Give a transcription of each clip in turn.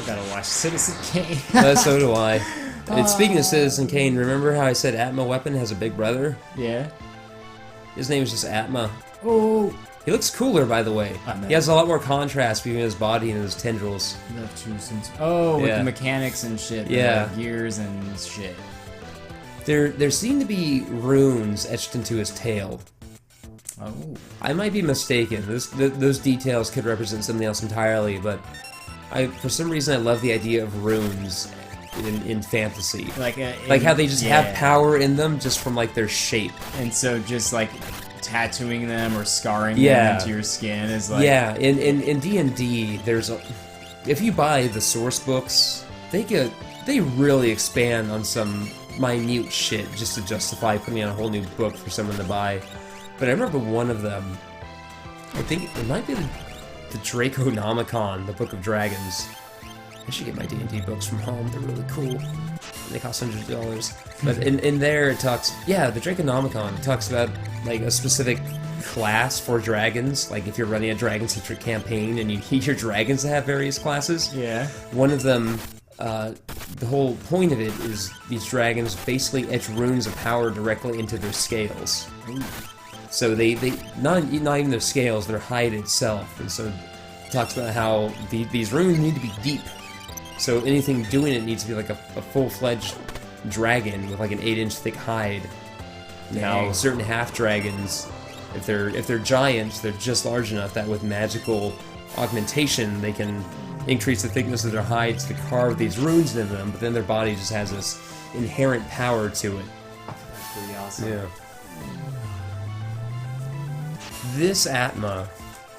still gotta watch Citizen Kane. So do I. And speaking of Citizen Kane, remember how I said Atma Weapon has a big brother? Yeah. His name is just Atma. Oh. He looks cooler, by the way. He has a lot more contrast between his body and his tendrils. Oh, with the mechanics and shit. Yeah. The gears and shit. There seem to be runes etched into his tail. Oh. I might be mistaken. Those details could represent something else entirely, but for some reason I love the idea of runes in fantasy. Like how they just have power in them just from like their shape. And so just like tattooing them or scarring them into your skin is like... Yeah, in D&D, there's if you buy the source books, they really expand on some minute shit just to justify putting out a whole new book for someone to buy. But I remember one of them, I think it might be the Draconomicon, the Book of Dragons. I should get my D&D books from home, they're really cool. They cost hundreds of dollars. But in there it talks, the Draconomicon talks about like a specific class for dragons. Like if you're running a dragon-centric campaign and you need your dragons to have various classes. Yeah. One of them, the whole point of it is these dragons basically etch runes of power directly into their scales. Ooh. So they not even their scales, their hide itself. And so it talks about how these runes need to be deep. So anything doing it needs to be like a full-fledged dragon with like an 8-inch thick hide. Now, certain half-dragons, if they're giants, they're just large enough that with magical augmentation they can increase the thickness of their hides to carve these runes into them, but then their body just has this inherent power to it. That's pretty awesome. Yeah. This Atma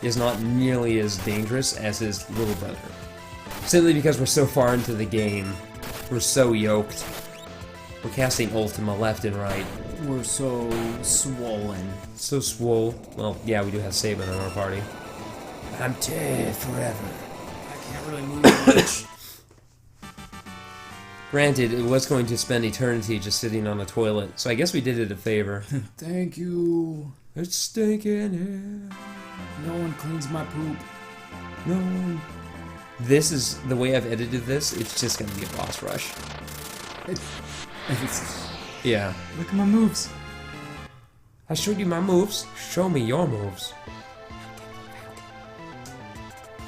is not nearly as dangerous as his little brother. Simply because we're so far into the game, we're so yoked. We're casting Ultima left and right. We're so swollen. So swole. Well, yeah, we do have Saban in our party. I'm dead forever. I can't really move much. Granted, it was going to spend eternity just sitting on a toilet, so I guess we did it a favor. Thank you. It's stinking here. No one cleans my poop. No one. This is the way I've edited this. It's just gonna be a boss rush. Yeah. Look at my moves. I showed you my moves. Show me your moves.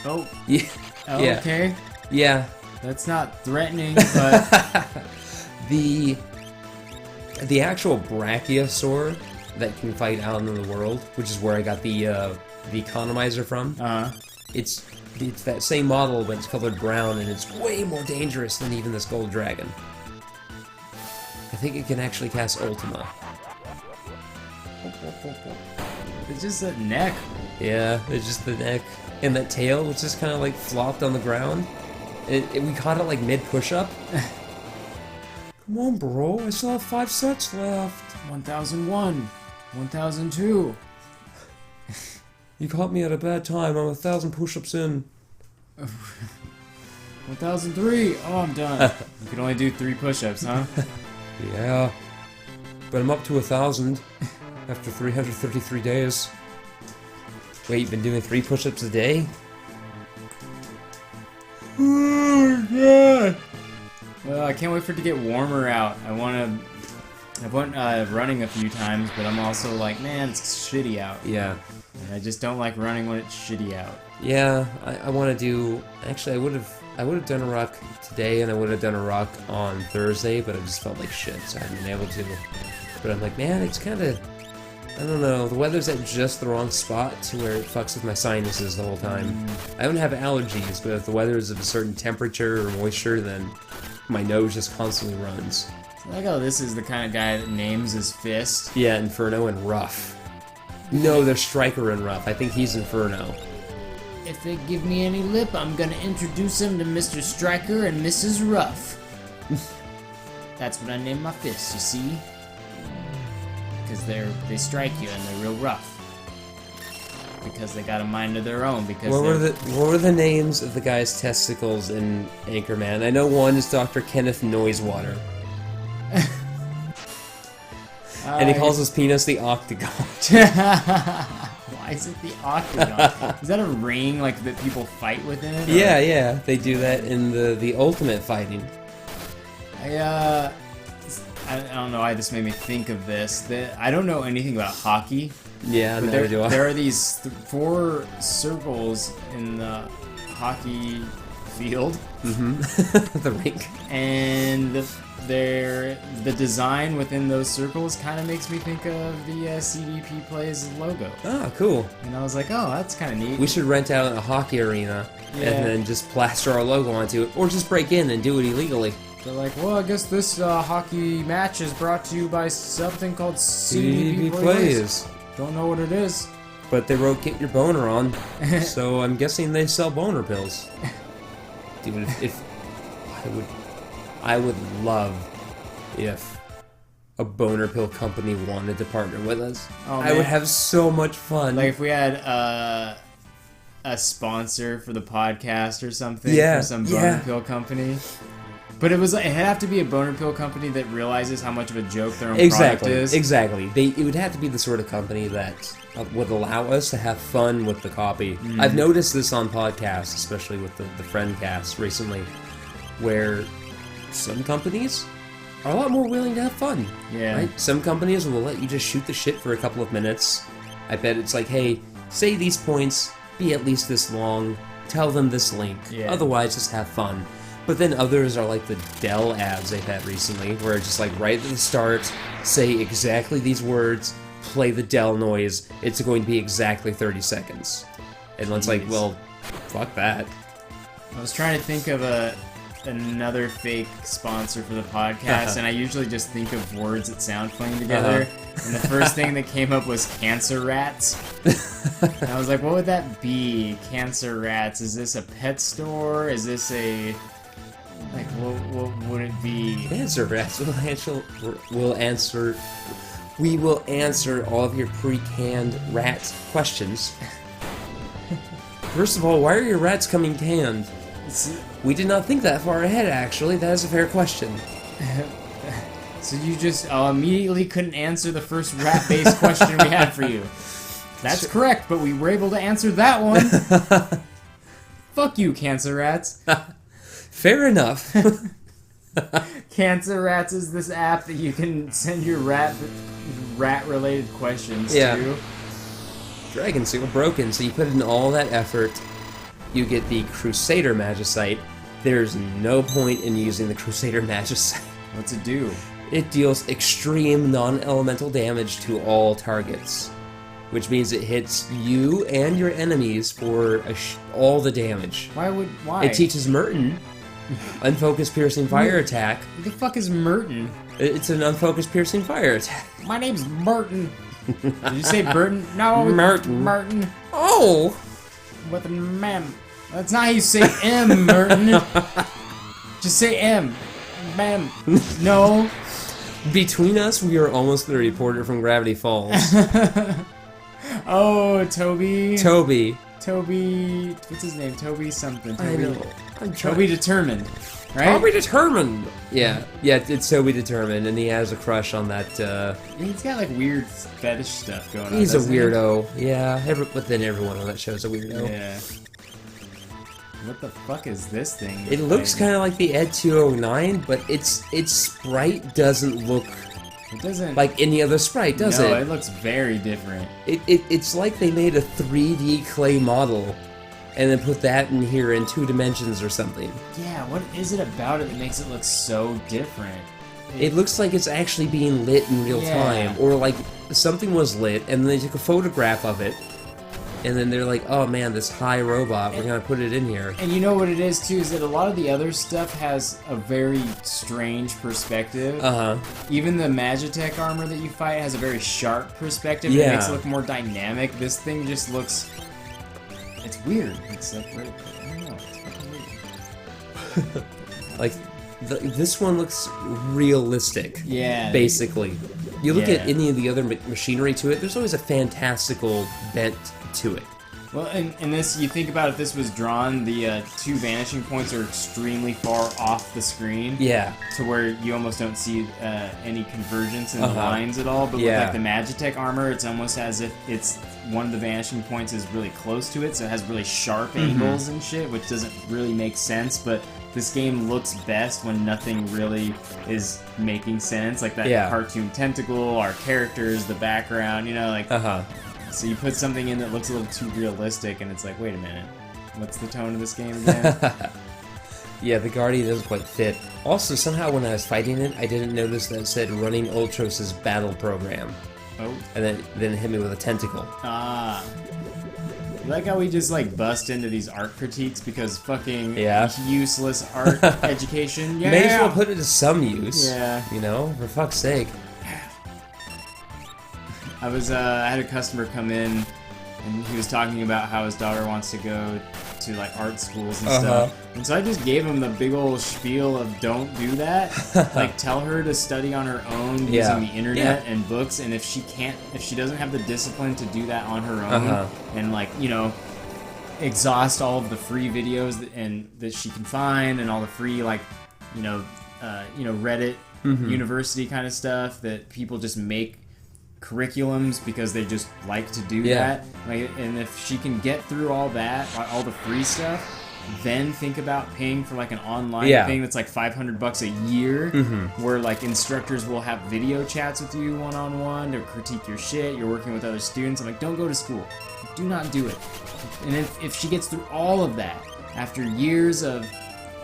Oh. Yeah. Oh, yeah. okay. Yeah. That's not threatening, but the actual brachiosaur that can fight out in the world, which is where I got the economizer from. It's that same model, but it's colored brown, and it's way more dangerous than even this gold dragon. I think it can actually cast Ultima. It's just a neck. Yeah, it's just the neck. And that tail, which just kind of like flopped on the ground. We caught it like mid-push-up. Come on, bro. I still have 5 sets left. 1001. 1002. You caught me at a bad time. I'm 1,000 push-ups in. 1003. Oh, I'm done. You can only do 3 push-ups, huh? Yeah. But I'm up to 1,000 after 333 days. Wait, you've been doing 3 push-ups a day? Oh, God. Well, I can't wait for it to get warmer out. I've went running a few times, but I'm also like, man, it's shitty out. Yeah. And I just don't like running when it's shitty out. Yeah, I want to do... Actually, I would have done a rock today, and I would have done a rock on Thursday, but I just felt like shit, so I haven't been able to. But I'm like, man, it's kind of... I don't know, the weather's at just the wrong spot to where it fucks with my sinuses the whole time. I don't have allergies, but if the weather is of a certain temperature or moisture, then my nose just constantly runs. I like how this is the kind of guy that names his fist. Yeah, Inferno and Rough. No, they're Striker and Rough. I think he's Inferno. If they give me any lip, I'm gonna introduce him to Mr. Striker and Mrs. Rough. That's what I name my fists, you see? Because they strike you and they're real rough. Because they got a mind of their own. Because what were the names of the guy's testicles in Anchorman? I know one is Dr. Kenneth Noisewater. And he calls his penis the Octagon. Why is it the octagon? Is that a ring like that people fight within? Or? Yeah, they do that in the ultimate fighting. I don't know why this made me think of this. I don't know anything about hockey. Yeah, But neither do I. there are these 4 circles in the hockey field, The rink. and the design within those circles kind of makes me think of the CDP Plays logo. Oh, cool. And I was like, oh, that's kind of neat. We should rent out a hockey arena Yeah. and then just plaster our logo onto it, or just break in and do it illegally. They're like, well, I guess this hockey match is brought to you by something called CDP Plays. Don't know what it is. But they wrote "Get Your Boner On," so I'm guessing they sell boner pills. Dude, if I would love if a boner pill company wanted to partner with us. Oh, I would man. have so much fun. Like if we had a sponsor for the podcast or something Yeah, for some boner pill company. But it would have to be a boner pill company that realizes how much of a joke their own product is. Exactly. It would have to be the sort of company that would allow us to have fun with the copy. I've noticed this on podcasts, especially with the Friendcast recently, where some companies are a lot more willing to have fun. Yeah. Right? Some companies will let you just shoot the shit for a couple of minutes. I bet it's like, hey, say these points, be at least this long, tell them this link. Yeah. Otherwise, just have fun. But then others are like the Dell ads they've had recently, where it's just like right at the start, say exactly these words, play the Dell noise, it's going to be exactly 30 seconds. And it's like, well, fuck that. I was trying to think of another fake sponsor for the podcast, and I usually just think of words that sound funny together. And the first thing that came up was cancer rats. And I was like, what would that be? Cancer rats? Is this a pet store? Is this a... Like, what would it be? Answer, rats. We will answer all of your pre-canned rat questions. First of all, why are your rats coming canned? We did not think that far ahead, actually. That is a fair question. So you just immediately couldn't answer the first rat-based question we had for you. That's correct, but we were able to answer that one. Fuck you, cancer rats. Fair enough. Cancer Rats is this app that you can send your rat-related questions to. Dragon Seal broken, so you put in all that effort, you get the Crusader Magicite. There's no point in using the Crusader Magicite. What's it do? It deals extreme non-elemental damage to all targets, which means it hits you and your enemies for all the damage. Why? It teaches Merton unfocused piercing fire attack. Who the fuck is Merton? It's an unfocused piercing fire attack. My name's Merton. Did you say Burton? No, Merton. Merton. Oh! With an M. That's not how you say M, Merton. Just say M. Ma'am. No. Between us, we are almost the reporter from Gravity Falls. Oh, Toby. Toby. Toby. What's his name? Toby something. I Toby. know. Toby Determined. Right? Toby Determined! Yeah, it's Toby Determined, and he has a crush on that, He's got like weird fetish stuff going on. He's a doesn't he? weirdo. Yeah, but then everyone on that show is a weirdo. Yeah. What the fuck is this thing? It looks kind of like the Ed 209, but its sprite doesn't look It doesn't like any other sprite, does it? No, it looks very different. It's like they made a 3D clay model and then put that in here in 2 dimensions or something. Yeah, what is it about it that makes it look so different? It looks like it's actually being lit in real time, or like something was lit and they took a photograph of it, and then they're like, oh man, this high robot, we're gonna put it in here. And you know what it is too, is that a lot of the other stuff has a very strange perspective. Even the Magitech armor that you fight has a very sharp perspective. Yeah. It makes it look more dynamic. This thing just looks... It's weird. It's like, I don't know, it's fucking weird. Like, this one looks realistic. Yeah. Basically. You look at Yeah. any of the other machinery to it, there's always a fantastical bent to it. Well, and this, you think about if this was drawn, the 2 vanishing points are extremely far off the screen. Yeah. To where you almost don't see any convergence in the lines at all. But with Yeah. like the Magitech armor, it's almost as if it's one of the vanishing points is really close to it, so it has really sharp angles and shit, which doesn't really make sense. But this game looks best when nothing really is making sense, like that cartoon tentacle, our characters, the background, you know, like. So you put something in that looks a little too realistic, and it's like, wait a minute, what's the tone of this game again? Yeah, the Guardian doesn't quite fit. Also, somehow when I was fighting it, I didn't notice that it said running Ultros' battle program. Oh. And then it hit me with a tentacle. Ah. You like how we just like bust into these art critiques because fucking useless art education? Yeah. May as well put it to some use. Yeah. You know, for fuck's sake. I had a customer come in, and he was talking about how his daughter wants to go to like art schools and stuff. And so I just gave him the big old spiel of don't do that. Like tell her to study on her own using the internet and books, and if she doesn't have the discipline to do that on her own and like, you know, exhaust all of the free videos that she can find and all the free like, you know, Reddit university kind of stuff that people just make curriculums because they just like to do that. Like, and if she can get through all that, all the free stuff, then think about paying for like an online thing that's like $500 a year, where like instructors will have video chats with you one-on-one to critique your shit. You're working with other students. I'm like, don't go to school. Do not do it. And if she gets through all of that after years of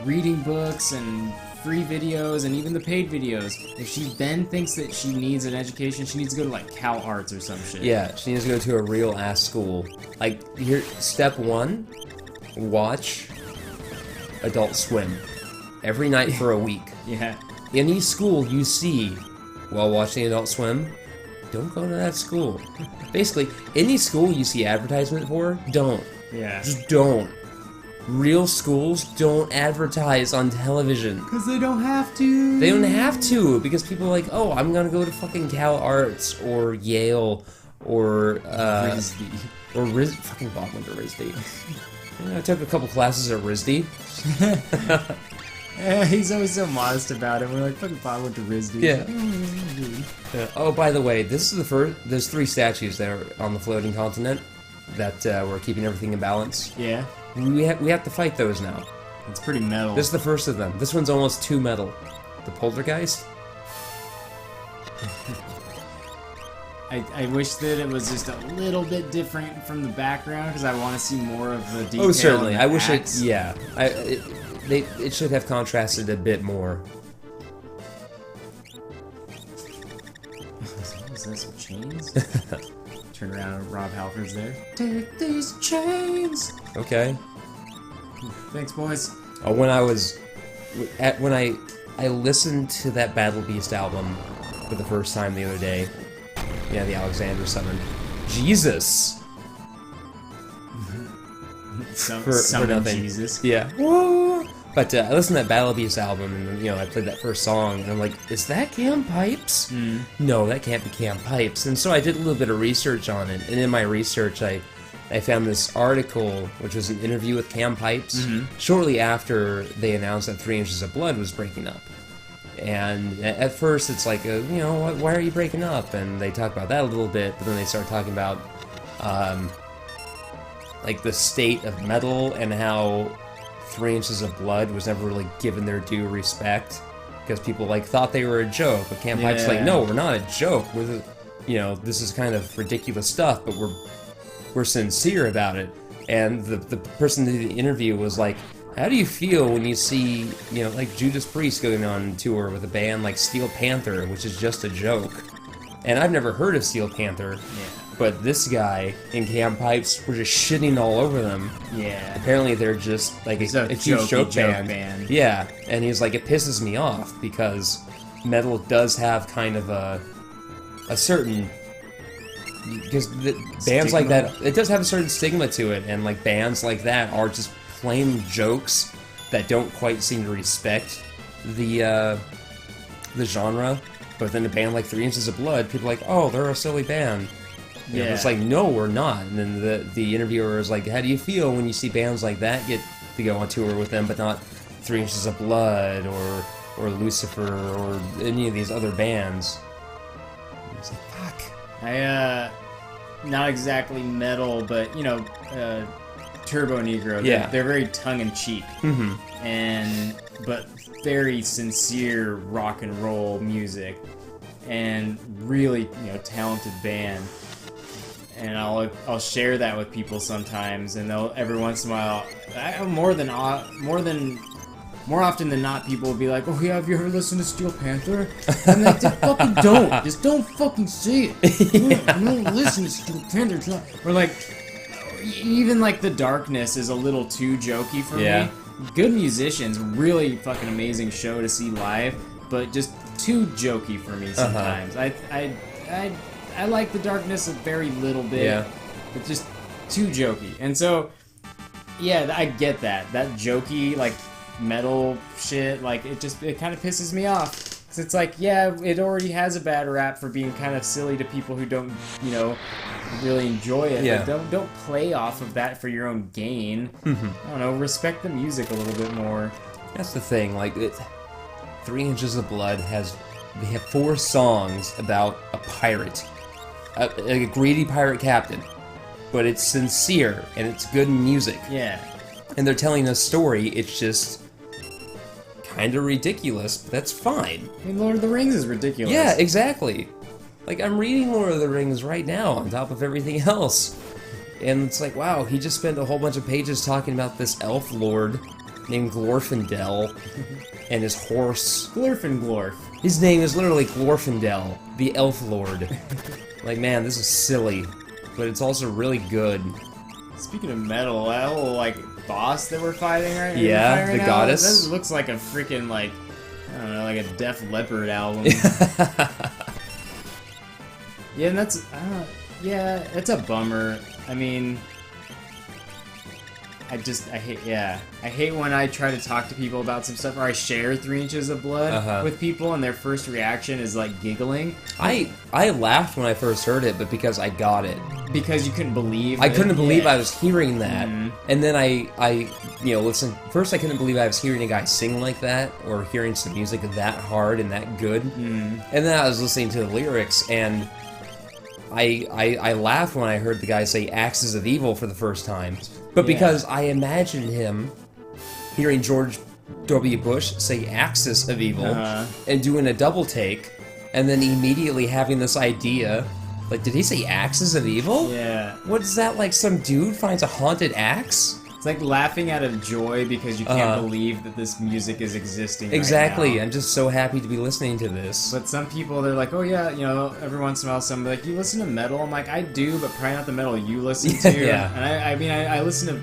reading books and free videos and even the paid videos, if she then thinks that she needs an education, she needs to go to like Cal Arts or some shit. Yeah, she needs to go to a real ass school. Like, here, step 1, watch Adult Swim every night for a week. Yeah. Any school you see while watching Adult Swim, don't go to that school. Basically, any school you see advertisement for, don't. Yeah. Just don't. Real schools don't advertise on television. Because they don't have to. They don't have to, because people are like, oh, I'm gonna go to fucking Cal Arts, or Yale, or, RISD. Or fucking Bob went to RISD. I took a couple classes at RISD. He's always so modest about it. We're like, fucking Bob went to RISD. Yeah. Oh, by the way, this is the first, there's 3 statues there on the floating continent that were keeping everything in balance. Yeah. We have to fight those now. It's pretty metal. This is the first of them. This one's almost too metal. The poltergeist? I wish that it was just a little bit different from the background because I want to see more of the detail. Oh, certainly. I wish axe. it should have contrasted a bit more. Is that some chains? Turn around and Rob Halford's there. Take these chains! Okay. Thanks, boys. Oh, when I listened to that Battle Beast album for the first time the other day, yeah, the Alexander summon. Jesus! For nothing. Jesus. Yeah. Whoa! But I listened to that Battle Beast album, and I played that first song, and I'm like, is that Cam Pipes? No, that can't be Cam Pipes. And so I did a little bit of research on it, and in my research, I found this article, which was an interview with Cam Pipes, shortly after they announced that 3 Inches of Blood was breaking up. And at first, it's like, why are you breaking up? And they talk about that a little bit, but then they start talking about, like, the state of metal and how 3 Inches of Blood was never really given their due respect because people thought they were a joke. But Cam Pipes like, no, we're not a joke. We're this is kind of ridiculous stuff, but we're sincere about it. And the person who did the interview was like, how do you feel when you see like Judas Priest going on tour with a band like Steel Panther, which is just a joke? And I've never heard of Steel Panther. But this guy and Cam Pipes were just shitting all over them. Yeah. Apparently they're just like a huge joke band. Yeah. And he's like, it pisses me off because metal does have kind of a certain... Because bands like that, it does have a certain stigma to it. And like bands like that are just plain jokes that don't quite seem to respect the genre. But then a band like 3 Inches of Blood, people are like, oh, they're a silly band. And Yeah. it's like, no, we're not. And then the interviewer is like, how do you feel when you see bands like that get to go on tour with them, but not 3 Inches of Blood or Lucifer or any of these other bands? And it's like, fuck. Not exactly metal, but Turbo Negro. Yeah. They're very tongue-in-cheek. Mm-hmm. But very sincere rock and roll music, and really talented band. And I'll share that with people sometimes, and they'll every once in a while, more often than not, people will be like, "Oh yeah, have you ever listened to Steel Panther?" I'm like, fucking don't, just don't fucking say it. Don't listen to Steel Panther. It's not. Or like, even like The Darkness is a little too jokey for me. Good musicians, really fucking amazing show to see live, but just too jokey for me sometimes. I like The Darkness a very little bit, but just too jokey. And so, yeah, I get that jokey like metal shit. Like it kind of pisses me off. 'Cause it's like, yeah, it already has a bad rap for being kind of silly to people who don't, really enjoy it. Yeah. But don't play off of that for your own gain. I don't know, respect the music a little bit more. That's the thing. Like, 3 Inches of Blood they have 4 songs about a pirate, a greedy pirate captain, but it's sincere and it's good music. Yeah. And they're telling a story. It's just kind of ridiculous, but that's fine. I mean, Lord of the Rings is ridiculous. Yeah, exactly. Like, I'm reading Lord of the Rings right now on top of everything else. And it's like, wow, he just spent a whole bunch of pages talking about this elf lord named Glorfindel and his horse. Glorfindel. His name is literally Glorfindel, the elf lord. Like, man, this is silly, but it's also really good. Speaking of metal, that whole, like, boss that we're fighting right now. Yeah, the goddess. This looks like a freaking, like, I don't know, like a Def Leppard album. Yeah, and that's, it's a bummer. I mean, I hate when I try to talk to people about some stuff, or I share 3 Inches of Blood with people, and their first reaction is, like, giggling. I laughed when I first heard it, but because I got it. Because you couldn't believe I couldn't believe I was hearing that. Mhm. And then I listen, first I couldn't believe I was hearing a guy sing like that, or hearing some music that hard and that good. Mm. And then I was listening to the lyrics, and I laughed when I heard the guy say Axes of Evil for the first time. But because I imagined him hearing George W. Bush say Axis of Evil and doing a double take, and then immediately having this idea, like, did he say Axes of Evil? Yeah. What is that, like some dude finds a haunted axe? It's like laughing out of joy because you can't believe that this music is existing Exactly. right now. I'm just so happy to be listening to this. But some people, they're like, oh yeah, every once in a while somebody like, you listen to metal? I'm like, I do, but probably not the metal you listen to. Yeah. And I listen to,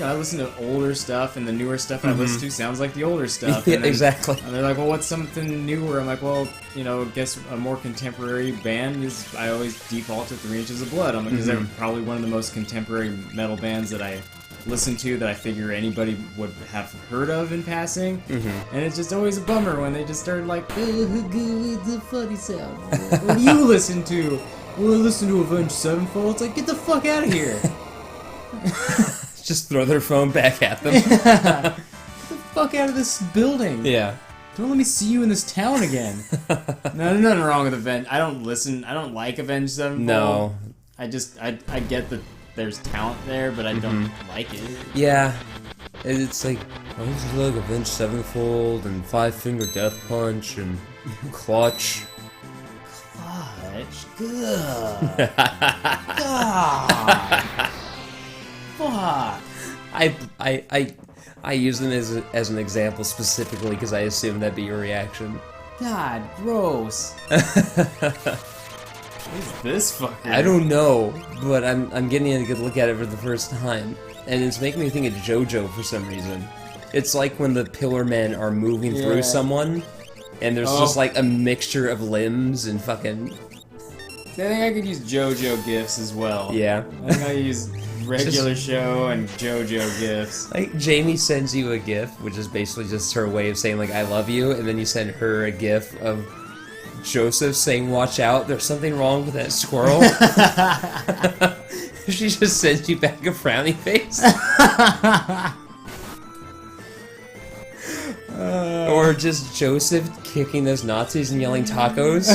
I listen to older stuff, and the newer stuff I listen to sounds like the older stuff. Yeah, And then- exactly. And they're like, well, what's something newer? I'm like, well, I guess a more contemporary band is, I always default to 3 Inches of Blood. I'm like, because they're probably one of the most contemporary metal bands that I listen to, that I figure anybody would have heard of in passing. And it's just always a bummer when they just start like, it's a funny sound. What do you listen to? Well, I listen to Avenged Sevenfold. It's like, get the fuck out of here. Just throw their phone back at them. Get the fuck out of this building. Yeah. Don't let me see you in this town again. No, there's nothing wrong with Avenged. I don't like Avenged Sevenfold. No. I get that there's talent there, but I don't like it. Yeah. It's like, I just like Avenged Sevenfold and Five Finger Death Punch and Clutch. Clutch? Good. God. Fuck. I use them as an example specifically because I assumed that'd be your reaction. God, gross. Who's this fucker? I don't know, but I'm getting a good look at it for the first time, and it's making me think of JoJo for some reason. It's like when the Pillar Men are moving through someone, and there's just like a mixture of limbs and fucking... I think I could use JoJo gifs as well. Yeah. I think I use regular show and JoJo gifs. Like, Jamie sends you a gif, which is basically just her way of saying, like, I love you, and then you send her a gif of Joseph saying, "Watch out, there's something wrong with that squirrel." She just sends you back a frowny face. Or just Joseph kicking those Nazis and yelling tacos,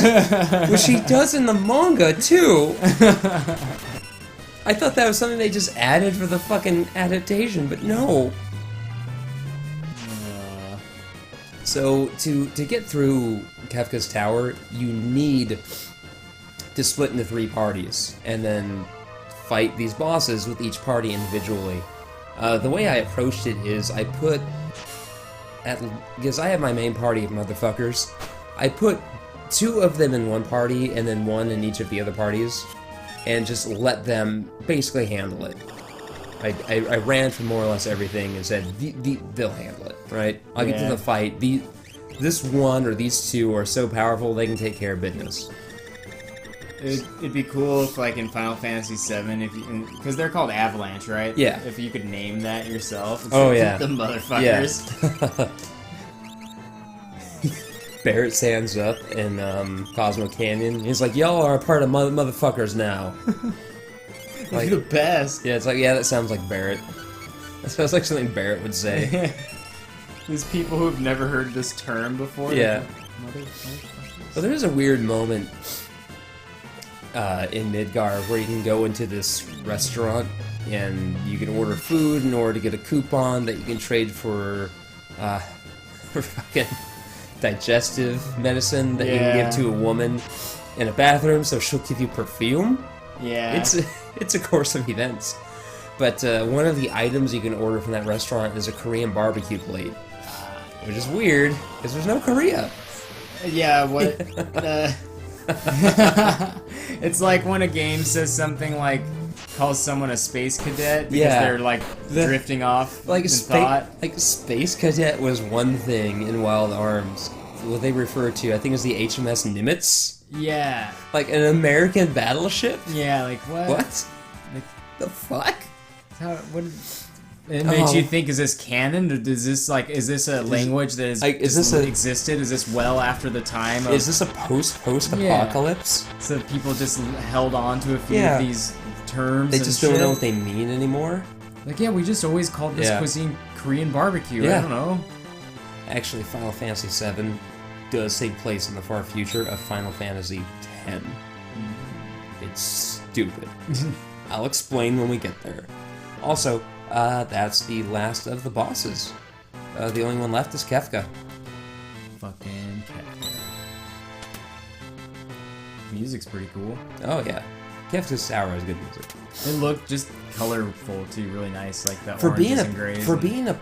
which he does in the manga too. I thought that was something they just added for the fucking adaptation, but no. So to get through Kefka's Tower, you need to split into 3 parties and then fight these bosses with each party individually. The way I approached it is I put because I have my main party of motherfuckers, I put 2 of them in one party and then 1 in each of the other parties, and just let them basically handle it. I ran from more or less everything and said, they'll handle it, right? I'll get to the fight. This one or these 2 are so powerful, they can take care of business. It'd be cool if, like, in Final Fantasy VII, because they're called Avalanche, right? Yeah. If you could name that yourself. Oh, yeah. The motherfuckers. Yeah. Barrett stands up in Cosmo Canyon. He's like, "Y'all are a part of motherfuckers now." Like, the best. Yeah, it's like, yeah, that sounds like Barrett. That sounds like something Barrett would say. There's people who've never heard this term before. Yeah. Motherfuckers. Well, there's a weird moment in Midgar where you can go into this restaurant and you can order food in order to get a coupon that you can trade for fucking digestive medicine that you can give to a woman in a bathroom, so she'll give you perfume. Yeah. It's a course of events. But one of the items you can order from that restaurant is a Korean barbecue plate, which is weird because there's no Korea. Yeah, what? It's like when a game says something like, calls someone a space cadet because they're like drifting off like in thought. Like space cadet was one thing in Wild Arms. What they refer to, I think, is the HMS Nimitz. Yeah. Like an American battleship. Yeah, like what? What? Like, the fuck? What? It makes you think: is this canon? Or is this a language that existed? Is this well after the time? Is this a post-apocalypse? Yeah. So people just held on to a few of these terms. They just don't know what they mean anymore. Like, yeah, we just always called this cuisine Korean barbecue. Yeah. I don't know. Actually, Final Fantasy VII does take place in the far future of Final Fantasy X. It's stupid. I'll explain when we get there. Also, that's the last of the bosses. The only one left is Kefka. Fucking Kefka. Music's pretty cool. Oh yeah, Kefka's Tower has good music. It looked just colorful too, really nice, like the oranges and grays. For being a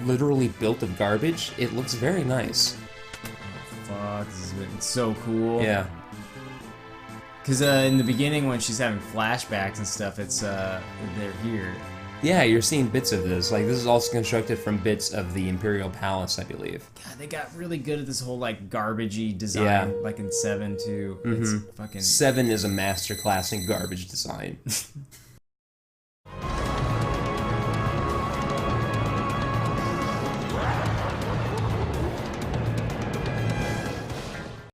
literally built of garbage, it looks very nice. Oh, fuck, it's so cool. Yeah. Because in the beginning, when she's having flashbacks and stuff, it's they're here. Yeah, you're seeing bits of this. Like, this is also constructed from bits of the Imperial Palace, I believe. God, they got really good at this whole, like, garbagey design, like in 7, too. It's fucking... 7 is a masterclass in garbage design.